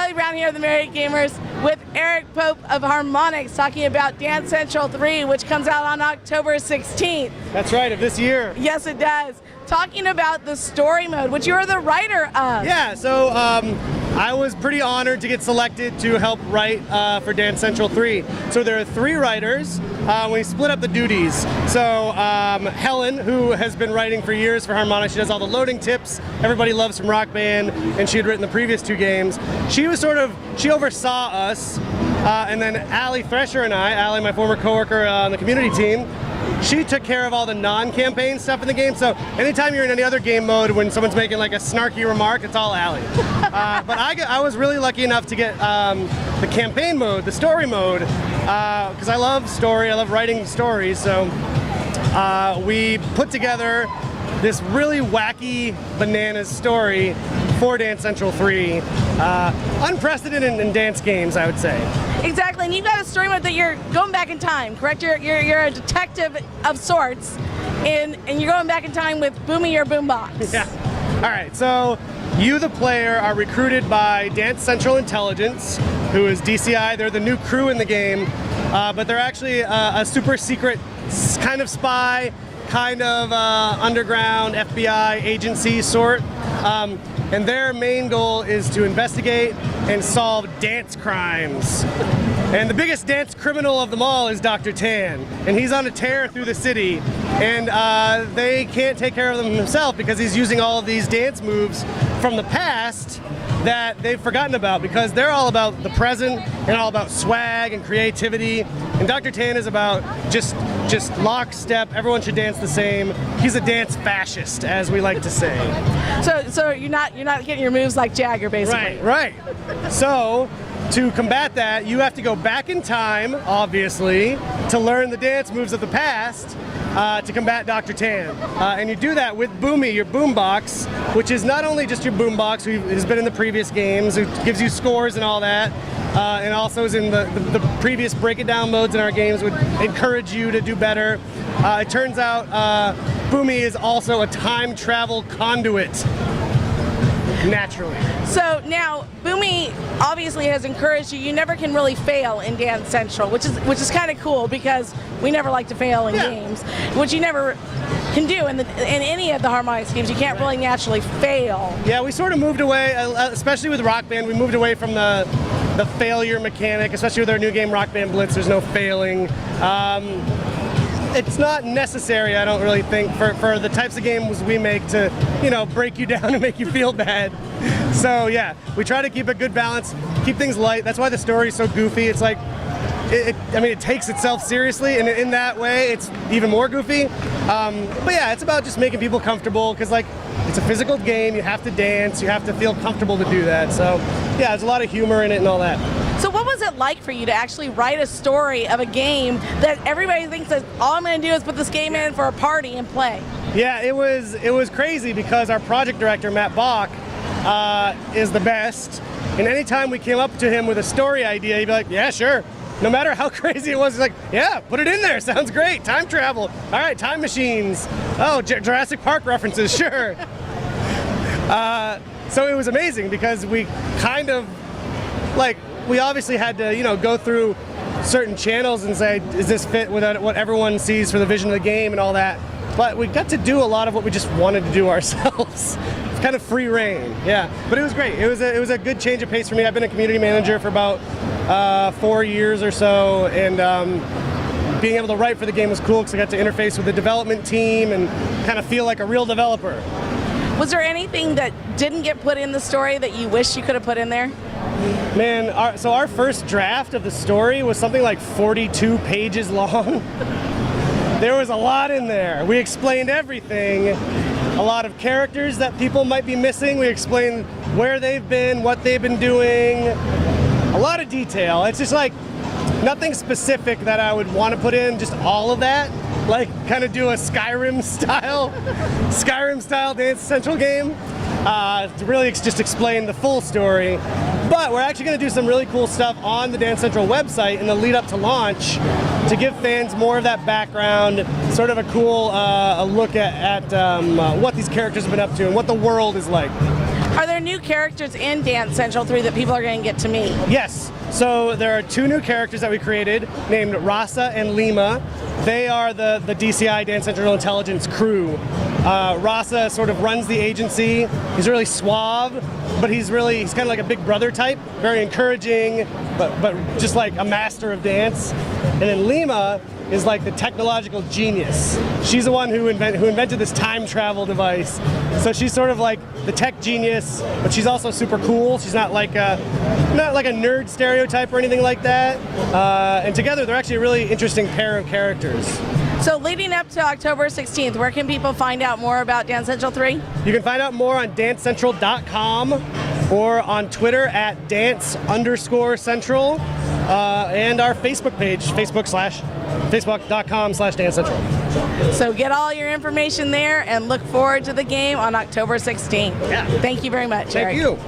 Kelly Brown here, the Married Gamers, with Eric Pope of Harmonix, talking about Dance Central 3, which comes out on October 16th. That's right, of this year. Yes, it does. Talking about the story mode, which you are the writer of. Yeah, so I was pretty honored to get selected to help write for Dance Central 3. So there are 3 writers. We split up the duties. So Helen, who has been writing for years for Harmonix, she does all the loading tips. Everybody loves from Rock Band, and she had written the previous 2 games. She oversaw us, and then Allie Thresher and I, Allie, my former coworker on the community team, she took care of all the non-campaign stuff in the game. So anytime you're in any other game mode, when someone's making like a snarky remark, it's all Allie. But I was really lucky enough to get the campaign mode, the story mode, because I love story, I love writing stories. So we put together this really wacky bananas story for Dance Central 3. Unprecedented in dance games, I would say. Exactly, and you've got a story mode that you're going back in time, correct? You're a detective of sorts, and you're going back in time with Boomy your boombox. Yeah. All right, so you, the player, are recruited by Dance Central Intelligence, who is DCI. They're the new crew in the game, but they're actually a super secret kind of spy, kind of underground FBI agency sort. And their main goal is to investigate and solve dance crimes. And the biggest dance criminal of them all is Dr. Tan. And he's on a tear through the city. And they can't take care of them himself because he's using all of these dance moves from the past that they've forgotten about, because they're all about the present and all about swag and creativity. And Dr. Tan is about just lockstep, everyone should dance the same. He's a dance fascist, as we like to say. So you're not getting your moves like Jagger, basically. Right. So to combat that, you have to go back in time, obviously, to learn the dance moves of the past to combat Dr. Tan. And you do that with Boomy, your boombox, which is not only just your boombox, who has been in the previous games, who gives you scores and all that, and also is in the previous break it down modes in our games, would encourage you to do better. It turns out Boomy is also a time travel conduit, naturally. So now, Boomy obviously has encouraged you. You never can really fail in Dance Central, which is kind of cool, because we never like to fail in games, which you never can do in any of the Harmonix games. You can't really naturally fail. Yeah, we sort of moved away, especially with Rock Band. We moved away from the failure mechanic, especially with our new game Rock Band Blitz. There's no failing. It's not necessary, I don't really think, for the types of games we make to, break you down and make you feel bad. So yeah, we try to keep a good balance, keep things light. That's why the story is so goofy. It's like, it takes itself seriously, and in that way, it's even more goofy. But yeah, it's about just making people comfortable, because it's a physical game. You have to dance. You have to feel comfortable to do that. So yeah, there's a lot of humor in it and all that. So what was it like for you to actually write a story of a game that everybody thinks that all I'm going to do is put this game in for a party and play? Yeah, it was crazy, because our project director, Matt Bach, is the best. And anytime we came up to him with a story idea, he'd be like, yeah, sure. No matter how crazy it was, he's like, yeah, put it in there. Sounds great. Time travel. All right, time machines. Oh, Jurassic Park references, sure. So it was amazing, because we kind of, we obviously had to, go through certain channels and say, does this fit with what everyone sees for the vision of the game and all that? But we got to do a lot of what we just wanted to do ourselves. It's kind of free reign, yeah. But it was great. It was a good change of pace for me. I've been a community manager for about 4 years or so, and being able to write for the game was cool, because I got to interface with the development team and kind of feel like a real developer. Was there anything that didn't get put in the story that you wish you could have put in there? Man, so our first draft of the story was something like 42 pages long. There was a lot in there. We explained everything. A lot of characters that people might be missing. We explained where they've been, what they've been doing. A lot of detail. It's just nothing specific that I would want to put in, just all of that. Kind of do a Skyrim style Dance Central game. To really just explain the full story. But we're actually going to do some really cool stuff on the Dance Central website in the lead up to launch to give fans more of that background, sort of a cool look at what these characters have been up to and what the world is like. Are there new characters in Dance Central 3 that people are going to get to meet? Yes. So there are 2 new characters that we created named Rasa and Lima. They are the DCI Dance Central Intelligence crew. Rasa sort of runs the agency. He's really suave, but he's kind of like a big brother type, very encouraging, but just like a master of dance. And then Lima is like the technological genius. She's the one who invented this time travel device. So she's sort of like the tech genius, but she's also super cool. She's not like a nerd stereotype or anything like that. And together they're actually a really interesting pair of characters. So leading up to October 16th, where can people find out more about Dance Central 3? You can find out more on dancecentral.com or on Twitter at dance_central, and our Facebook page, facebook.com/dancecentral. So get all your information there and look forward to the game on October 16th. Yeah. Thank you very much, Eric. Thank you.